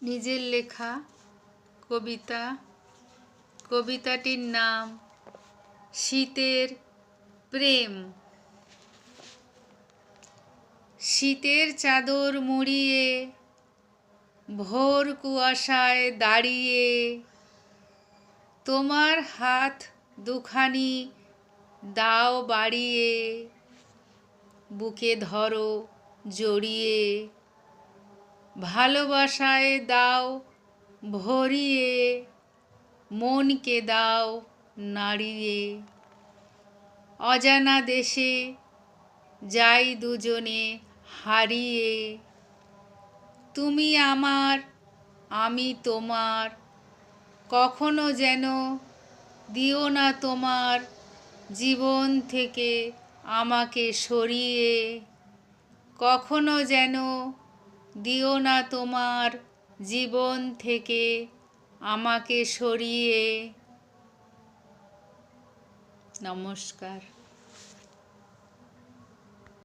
নিজের লেখা কবিতা। কবিতাটির নাম শীতের প্রেম। শীতের চাদর মুড়িয়ে ভোর কুয়াশায় দাঁড়িয়ে তোমার হাত দুখানি দাও বাড়িয়ে, বুকে ধরো জড়িয়ে, ভালোবাসায় দাও ভরিয়ে, মনকে দাও নাড়িয়ে। অজানা দেশে যাই দুজনে হারিয়ে, তুমি আমার আমি তোমার, কখনো যেন দিও না তোমার জীবন থেকে আমাকে সরিয়ে, কখনো যেন দিও না তোমার জীবন থেকে আমাকে সরিয়ে। নমস্কার।